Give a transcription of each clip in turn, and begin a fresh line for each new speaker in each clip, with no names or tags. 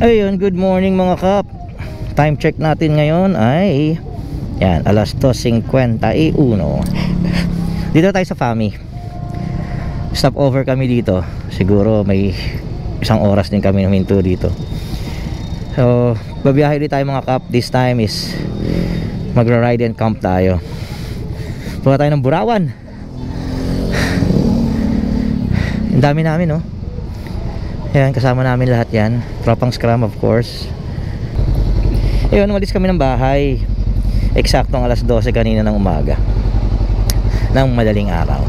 Ayun, good morning mga kap. Time check natin ngayon ay yan, alas 2:51. Dito tayo sa Fami. Stop over kami dito. Siguro may isang oras din kami huminto dito. So, babiyahe ulit tayo mga kap. This time is magra-ride and camp tayo. Punta tayo ng Burawan. Ang dami namin, no? Ayan, kasama namin lahat yan. Tropang Scrum, of course. Ayun, umalis kami ng bahay eksaktong alas 12 kanina ng umaga ng madaling araw.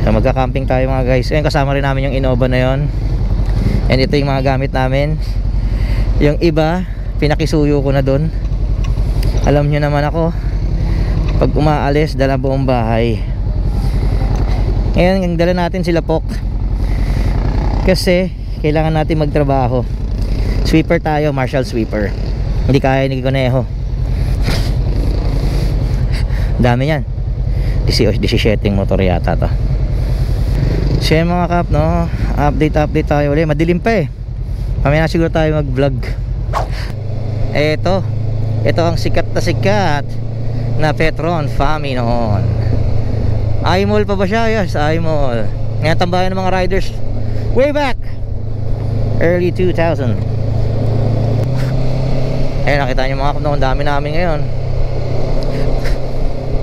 So, magka-camping tayo mga guys. Ayun, kasama rin namin yung Innova na yon. And ito yung mga gamit namin. Yung iba, pinakisuyo ko na dun. Alam nyo naman ako, pag umaalis, dala buong bahay. Ngayon, ang dala natin sila Pok kasi kailangan natin magtrabaho. Sweeper tayo, Marshall sweeper. Hindi kaya ni Conejo. Dami yan. 17 motor yata to. So yan mga kap, no? Update tayo ulit. Madilim pa eh. Mamaya siguro tayo mag vlog. Ito ang sikat na Petron Fami noon. iMall pa ba siya? Yes, iMall. Ngayon tambayan ng mga riders way back early 2000. Ayun, nakita nyo mga kapno, ang dami namin ngayon.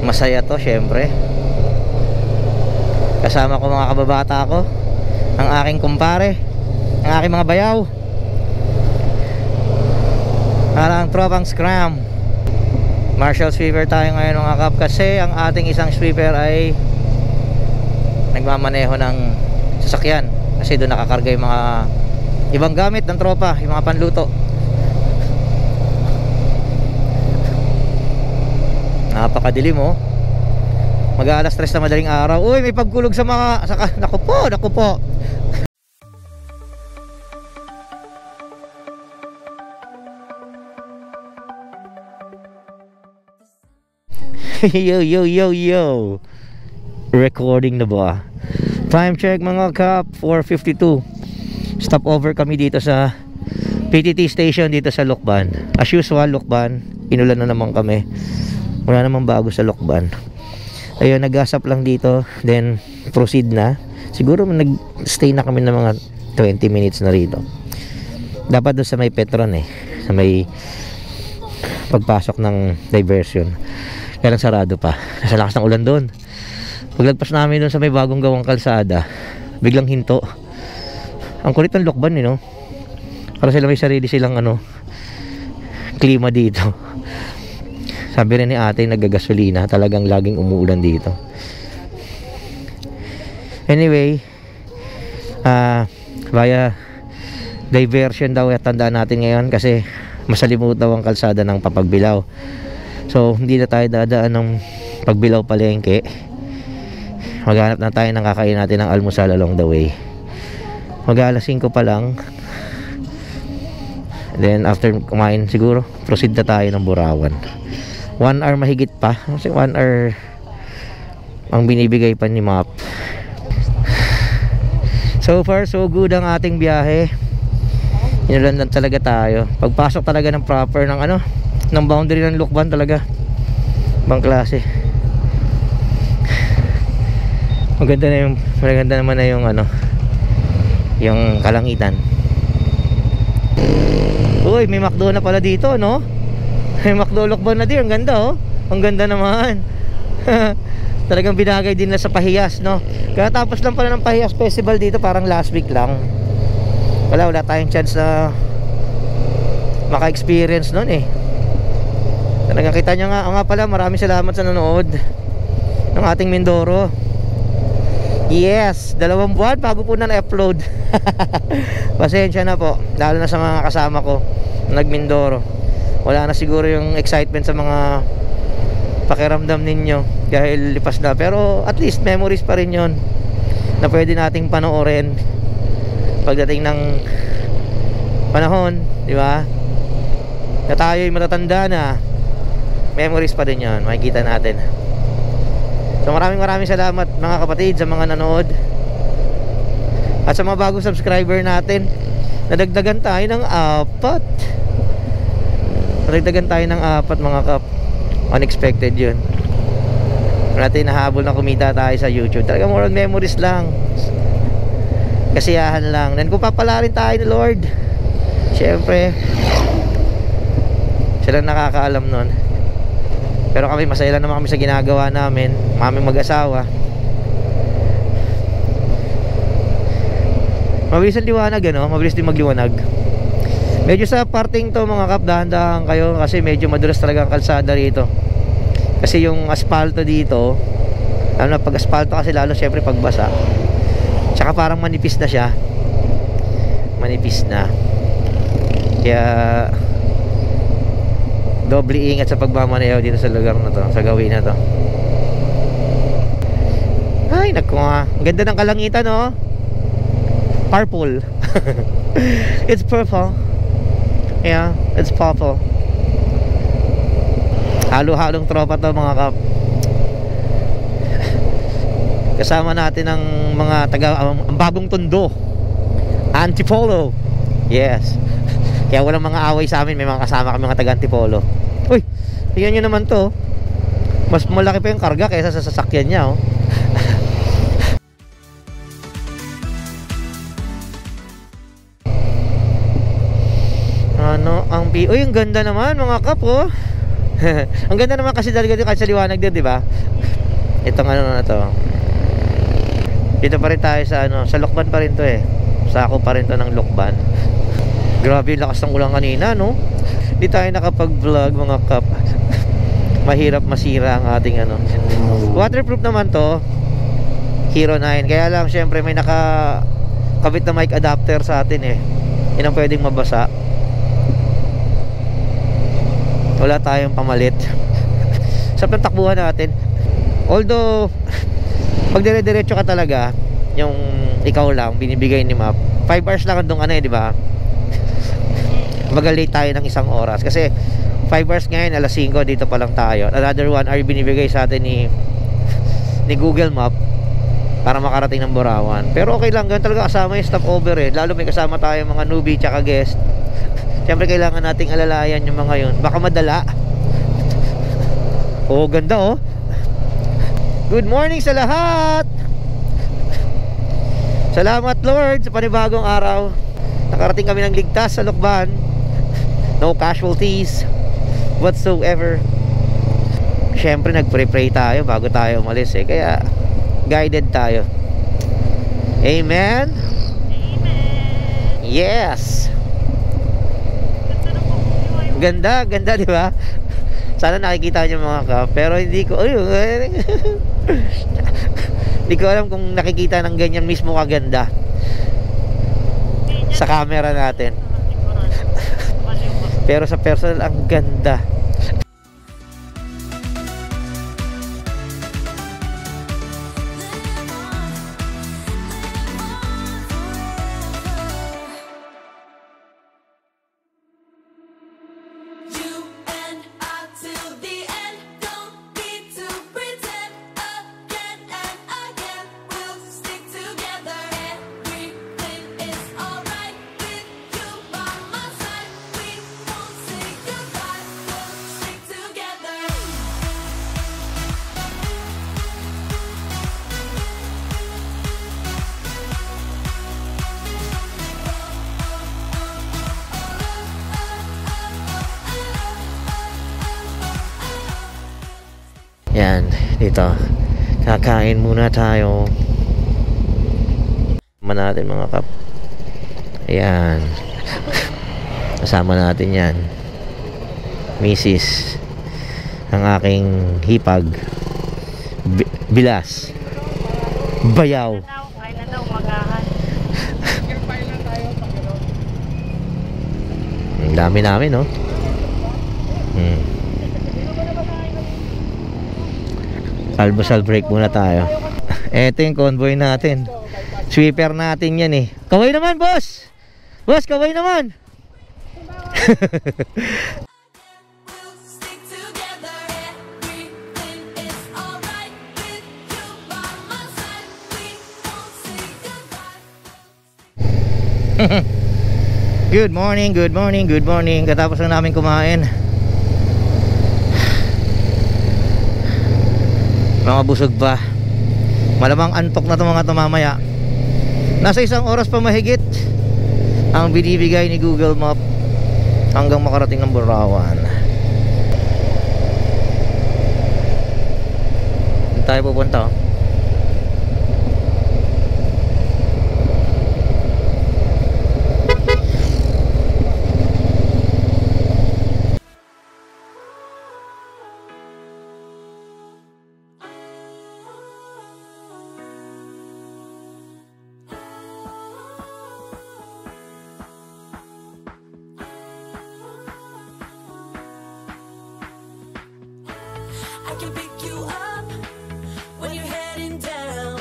Masaya to syempre. Kasama ko mga kababata ko, ang aking kumpare, ang aking mga bayaw, parang tropang Scrum. Marshall sweeper tayo ngayon mga kap, kasi ang ating isang sweeper ay nagmamaneho ng sasakyan, kasi doon nakakarga yung mga ibang gamit ng tropa, yung mga panluto. Napakadilim oh. Mag-aalas 3 na madaling araw. Uy, may pagkulog sa mga naku po. Yo. Recording na ba? Time check mga kap, 4:52. Stop over kami dito sa PTT station dito sa Lokban. As usual, Lokban, inulan na naman kami. Wala namang bago sa Lokban. Ayun, nag-gasap lang dito, then proceed na. Siguro nag-stay na kami ng mga 20 minutes na rito. Dapat doon sa may Petron sa may pagpasok ng diversion. Kaya lang sarado pa. Nasa lakas ng ulan doon. Paglagpas namin doon sa may bagong gawang kalsada, biglang hinto. Ang kulit ng Lokban no? Para sila may sarili silang klima dito. Sabi rin ni ate, naggagasolina. Talagang laging umuulan dito. Anyway, via diversion daw at tandaan natin ngayon, kasi masalimut daw ang kalsada ng Papagbilao. So hindi na tayo dadaan ng Pagbilao Palengke. Maghanap na tayo ng kakain natin ng almusal along the way. Mag-alas 5 pa lang. Then after kumain siguro, proceed na tayo ng Burawan. 1 hour mahigit pa. Kasi 1 hour ang binibigay pa ni map. So far so good ang ating biyahe. Inulan lang talaga tayo. Pagpasok talaga ng proper ng boundary ng Lokban talaga, ibang klase. Maganda naman na yung kalangitan. Uy, may McDo na pala dito, no? May McDo Lokban na din, ang ganda ang ganda naman. Talagang binagay din na sa Pahiyas, no? Kaya tapos lang pala ng Pahiyas Festival dito, parang last week lang. Wala tayong chance na maka-experience nun Talagang kita nyo nga pala, maraming salamat sa nanonood ng ating Mindoro. Yes, 2 buwan bago po na na-upload. Pasensya na po, lalo na sa mga kasama ko nag-Mindoro. Wala na siguro yung excitement sa mga pakiramdam ninyo dahil lipas na, pero at least memories pa rin yon na pwede nating panoorin pagdating ng panahon, di ba? Na tayo'y matatanda na, memories pa din yun, makikita natin. So maraming salamat mga kapatid sa mga nanood. At sa mga bagong subscriber natin, nadagdagan tayo ng 4. Nadagdagan tayo ng 4 mga kap. Unexpected yun. Natin nahabol na kumita tayo sa YouTube. Talaga more memories lang, kasiyahan lang. Then kung papalarin tayo ni Lord, syempre sila nakakaalam nun. Pero kami, masaya lang naman kami sa ginagawa namin, maming mag-asawa. Mabilis ang liwanag, ano? Mabilis din magliwanag. Medyo sa parting to mga kap, dahan-dahan kayo kasi medyo madulas talaga ang kalsada rito. Kasi yung asfalto dito, ano na, pag asfalto kasi lalo syempre pagbasa. Tsaka parang manipis na siya. Manipis na. Kaya doble ingat sa pagmamaneho dito sa lugar na to, sa gawin na to. Ay naku nga, ganda ng kalangitan, no? Purple. It's purple. Yeah, it's purple. Halo-halong tropa to mga kap. Kasama natin ang mga ang bagong tondo, Antipolo. Yes. Kaya walang mga away sa amin, may mga kasama kami mga taga Antipolo. Uy, tingnan nyo naman to. Mas malaki pa yung karga kaysa sa sasakyan niya, oh. Ano ang uy, ang ganda naman mga kap, oh. Ang ganda naman kasi dahil kahit sa liwanag din, di ba? Itong ano na to. Dito pa rin tayo sa ano, sa Lokban pa rin to eh. Sako pa rin to ng Lokban. Grabe yung lakas ng ulan kanina, no? Hindi tayo nakapag-vlog mga kap. Mahirap masira ang ating ano. Waterproof naman to, Hero 9. Kaya lang syempre may nakakabit na mic adapter sa atin eh. Yun ang pwedeng mabasa. Wala tayong pamalit. Sa takbuhan natin. Although pag dire-diretso ka talaga, yung ikaw lang binibigay ni map, 5 hours lang andong ano eh, di ba? Mag-late tayo ng 1 oras kasi 5 hours ngayon, alas 5 dito pa lang tayo. Another 1 hour binibigay sa atin ni Google Map para makarating ng Borawan. Pero okay lang, ganun talaga kasama yung stopover eh. Lalo may kasama tayo mga newbie tsaka guest. Siyempre kailangan nating alalayan yung mga yun. Baka madala. Oh, ganda oh. Good morning sa lahat. Salamat Lord sa panibagong araw. Nakarating kami ng ligtas sa Lokban. No casualties whatsoever. Siyempre nagpray-pray tayo bago tayo umalis eh. Kaya guided tayo. Amen.
Amen.
Yes. Ganda, ganda, di ba? Sana nakikita niyo mga kap, pero hindi ko hindi ko alam kung nakikita ng ganyan mismo kaganda sa camera natin. Pero sa personal ang ganda. Yan, dito kakain muna tayo. Kasama natin mga kap. Ayan. Kasama natin yan Mrs. ang aking hipag Bilas Bayaw.
Kaya na daw magahan.
Ang dami namin, no? Almusal break muna tayo. Ito yung convoy natin. Sweeper natin yan eh. Kaway naman, boss! Boss, kaway naman! Good morning, good morning, good morning. Katapos lang namin kumain. Mga busog pa. Malamang antok na itong mga tumamaya. Nasa 1 oras pa mahigit ang binibigay ni Google Map hanggang makarating ng Borawan. Saan tayo pupunta?
I can pick you up when you're heading down.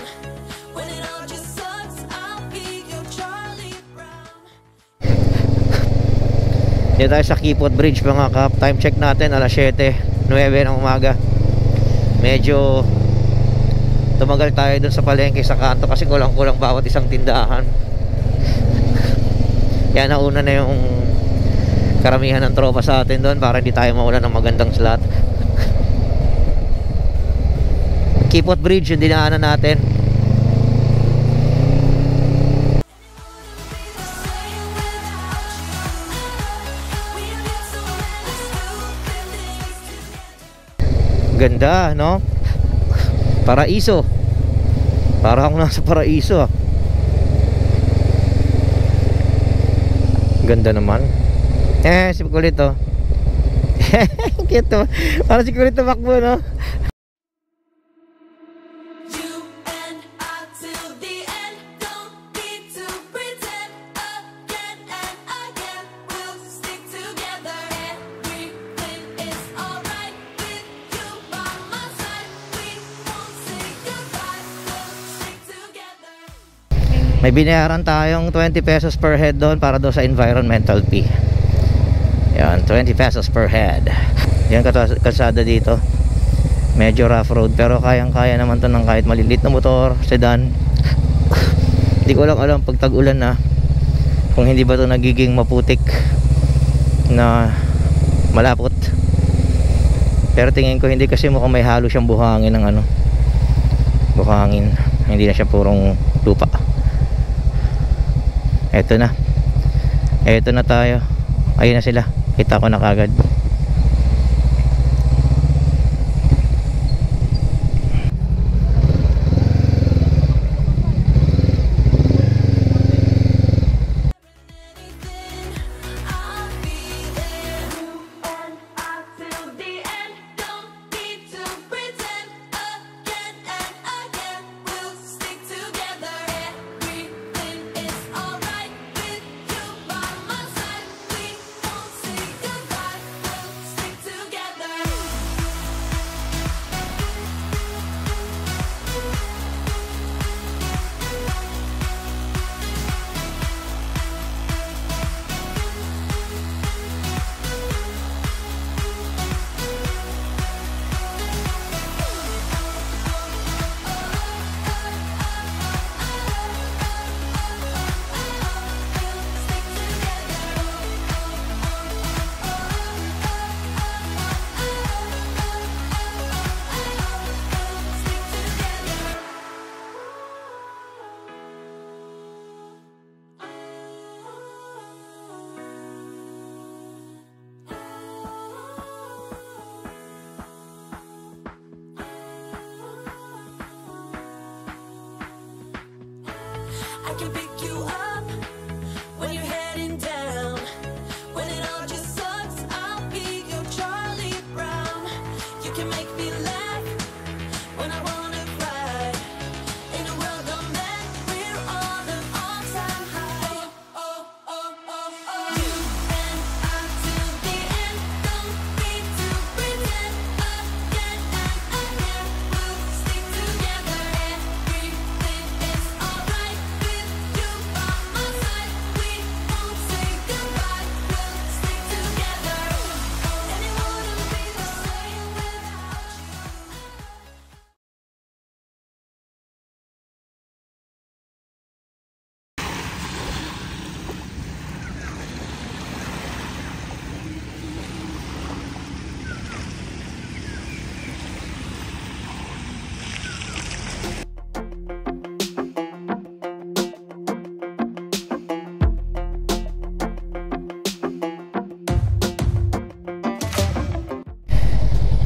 When it all just sucks, I'll be your Charlie Brown.
Dito tayo sa Kipot Bridge mga kap. Time check natin alas 7:09 ng umaga. Medyo tumagal tayo dun sa palengke sa kanto kasi kulang-kulang bawat isang tindahan. Kaya nauna na yung karamihan ng tropa sa atin doon para hindi tayo mawala ng magandang slot. Kipot Bridge yung dinaanan natin. Ganda, no? Paraiso. Parang nasa paraiso. Ganda naman. Si kulit oh. Cute oh. Parang si kulit tumakbo, no? May binayaran tayong 20 pesos per head doon para doon sa environmental fee. Yan, 20 pesos per head. Yan kalsada dito. Medyo rough road pero kayang-kaya naman to ng kahit malilit na motor, sedan. Hindi ko lang alam pag tag-ulan na kung hindi ba to nagiging maputik na malapot. Pero tingin ko hindi kasi mukhang may halo siyang buhangin ng ano. Buhangin. Hindi na siya purong lupa. Eto na. Eto na tayo. Ayun na sila. Kita ko na kagad.
I can pick you up when you're heading down. When it all just sucks, I'll be your Charlie Brown. You can make me laugh when I wanna cry. In a world of men, we're on an all-time high. Oh, oh, oh, oh. You and I till the end. Don't need to pretend again and again. We'll stick together. Everything is alright with you by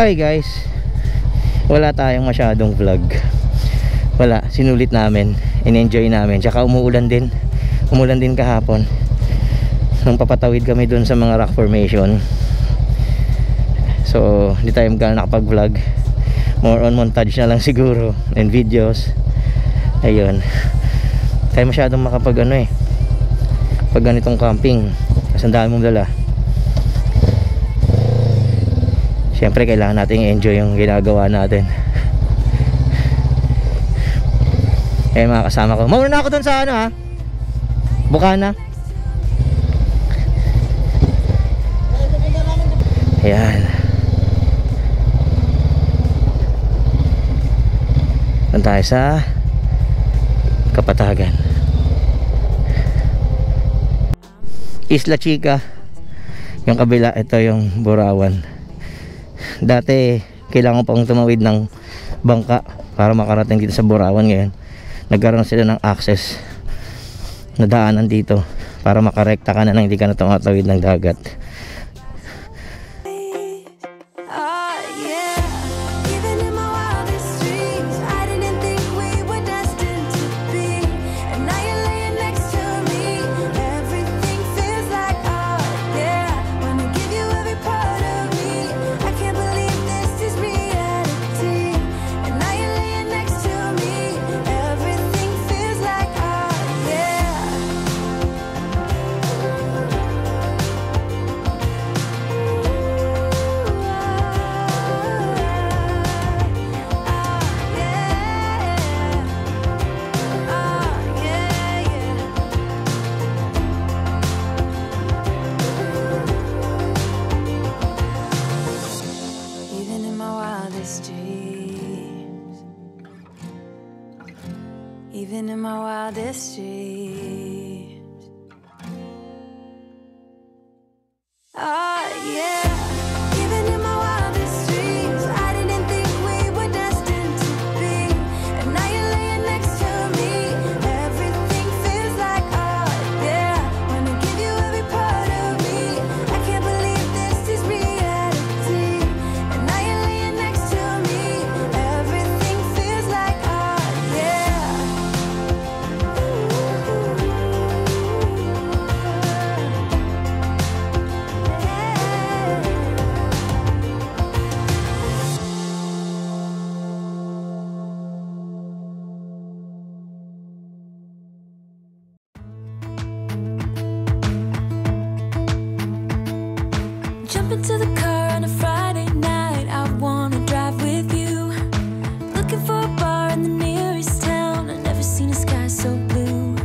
Ay guys, wala tayong masyadong vlog. Wala, sinulit namin, in-enjoy namin. Tsaka umuulan din kahapon nung papatawid kami dun sa mga rock formation. So hindi tayo nakapag vlog, more on montage na lang siguro and videos. Ayun, tayo masyadong makapag pag ganitong camping kasi ang dami mong dala. Siyempre kailangan natin i-enjoy yung ginagawa natin. Eh mga kasama ko, mauna na ako dun sa Bukana. Ayan, doon tayo sa Kapatagan, Isla Chica. Yung kabila, ito yung Burawan. Dati kailangan pang tumawid ng bangka para makarating dito sa Burawan. Ngayon nagkaroon sila ng access na daanan dito para makarekta ka na nang hindi ka na tumatawid ng dagat.
Even in my wildest dreams. Oh yeah. Even in my wildest dreams, I didn't think we were destined to be. And now you're laying next to me. Everything feels like oh yeah. Wanna give you every part of me. I can't believe this is reality. And now you're laying next to me. Everything feels like oh yeah. Jump into the car on a Friday night. I wanna drive with you. Looking for a bar in the nearest town. I've never seen a sky so blue.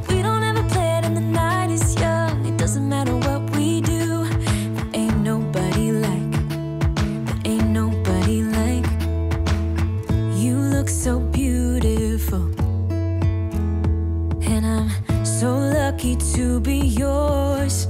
We don't ever play it and the night is young. It doesn't matter what we do. There ain't nobody like. There ain't nobody like. You look so beautiful. And I'm so lucky to be yours.